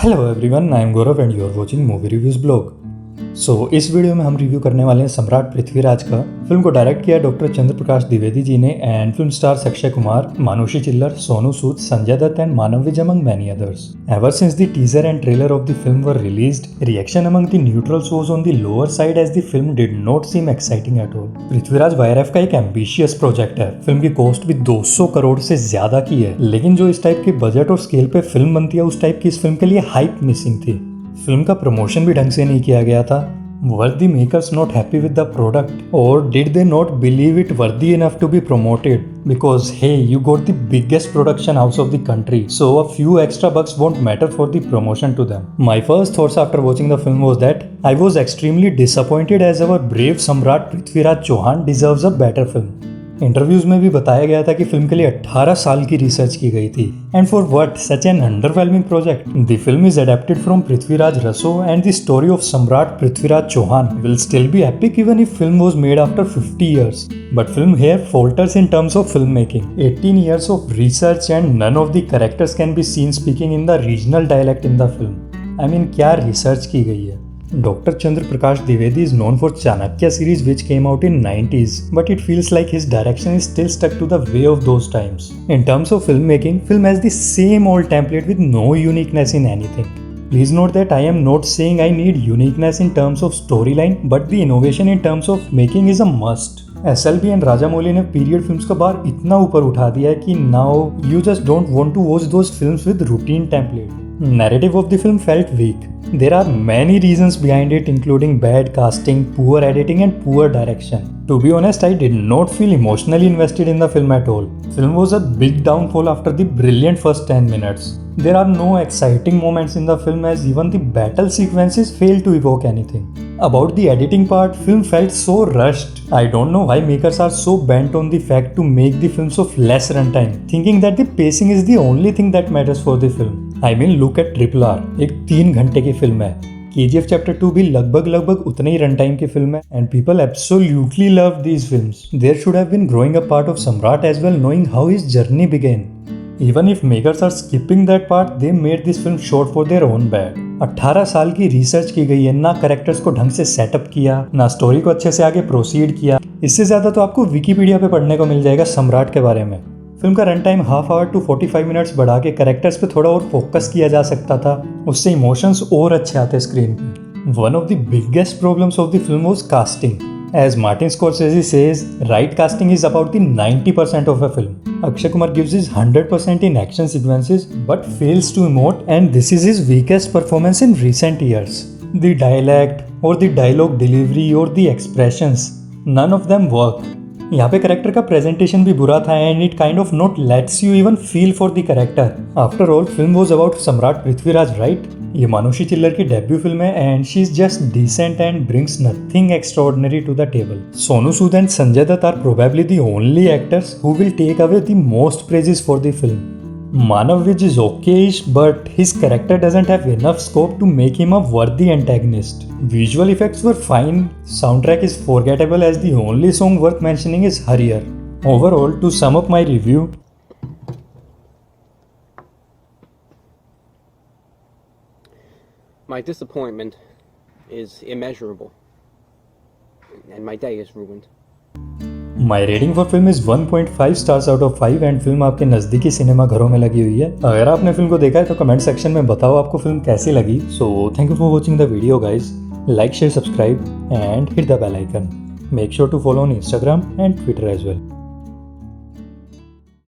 Hello everyone, I am Gaurav and you are watching movie reviews blog. इस video में हम review करने वाले हैं सम्राट पृथ्वीराज का। फिल्म को डायरेक्ट किया डॉक्टर चंद्र प्रकाश द्विवेदी जी ने and film stars Akshay Kumar, Manushi Chhillar, Sonu Sood, Sanjay Dutt and Manav Vij among many others. Ever since the teaser and trailer of the film were released, reaction among the neutrals was on the lower side as the film did not seem exciting at all. Prithviraj YRF का एक ambitious project है। Film की cost भी 200 करोड़ से ज्यादा की है, लेकिन जो इस टाइप के बजट और स्केल पे फिल्म बनती है उस टाइप की इस फिल्म के लिए हाइप मिसिंग थी। फिल्म का प्रमोशन भी ढंग से नहीं किया गया था। Were the makers not happy with the product, or did they not believe it worthy enough to be promoted? Because hey, you got the biggest production house of the country, so a few extra bucks won't matter for the promotion to them. My first thoughts after watching the film was that I was extremely disappointed as our brave Samrat Prithviraj Chauhan deserves a better film. Interviews में भी बताया गया था कि film के लिए 18 साल की रिसर्च की गई थी and for what such an underwhelming project. The film is adapted from Prithviraj Raso and the story of Samrat Prithviraj Chauhan will still be epic even if film was made after 50 years. But film here falters in terms of filmmaking. 18 years of research and none of the characters can be seen speaking in the regional dialect in the film. I mean, क्या research की गई है। Dr. Chandra Prakash Dwivedi is known for Chanakya series which came out in 90s, but it feels like his direction is still stuck to the way of those times. In terms of filmmaking, film has the same old template with no uniqueness in anything. Please note that I am not saying I need uniqueness in terms of storyline, but the innovation in terms of making is a must. SLB and Rajamouli ने period films का बार इतना ऊपर उठा दिया है कि now you just don't want to watch those films with routine template. Narrative of the film felt weak. There are many reasons behind it, including bad casting, poor editing and poor direction. To be honest, I did not feel emotionally invested in the film at all. Film was a big downfall after the brilliant first 10 minutes. There are no exciting moments in the film as even the battle sequences fail to evoke anything. About the editing part, film felt so rushed. I don't know why makers are so bent on the fact to make the films of less runtime, thinking that the pacing is the only thing that matters for the film. I mean, look at RRR, एक 3 घंटे की film है। KGF Chapter 2 भी लगभग उतने ही run time की film है and people absolutely love these films. There should have been growing up part of Samrat as well, knowing how his journey began. Even if makers are skipping that part, they made this film short for their own bad. 18 साल की research की गई है, ना characters को ढंग से setup किया, ना स्टोरी को अच्छे से आगे प्रोसीड किया। इससे ज्यादा तो आपको विकिपीडिया पे पढ़ने को मिल जाएगा सम्राट के बारे में। फिल्म का run time half hour to 45 minutes बढ़ा के कैरेक्टर्स पे थोड़ा और फोकस किया जा सकता था, उससे इमोशंस और अच्छे आते स्क्रीन पे। One of the biggest problems of the film was casting. As Martin Scorsese says, right casting is about the 90% of a film. Akshay Kumar gives his 100% in action sequences but fails to emote, and this is his weakest performance in recent years. The dialect or the dialogue delivery or the expressions, none of them work. यहाँ पे character का presentation भी बुरा था and it kind of not lets you even feel for the character. After all film was about Samrat Prithviraj, right? ये मानुषी चिल्लर की debut film है and she is just decent and brings nothing extraordinary to the table. Sonu Sood and Sanjay Dutt are probably the only actors who will take away the most praises for the film. Manav Vij is okayish, but his character doesn't have enough scope to make him a worthy antagonist. Visual effects were fine, soundtrack is forgettable as the only song worth mentioning is Harier. Overall, to sum up my review, my disappointment is immeasurable, and my day is ruined. My rating for film is 1.5 stars out of 5 and film आपके नज़दीकी cinema घरों में लगी हुई है. अगर आपने film को देखा है तो कमेंट सेक्शन में बताओ आपको फिल्म कैसी लगी. So thank you for watching the video guys. Like, share, subscribe and hit the bell icon. Make sure to follow on Instagram and Twitter as well.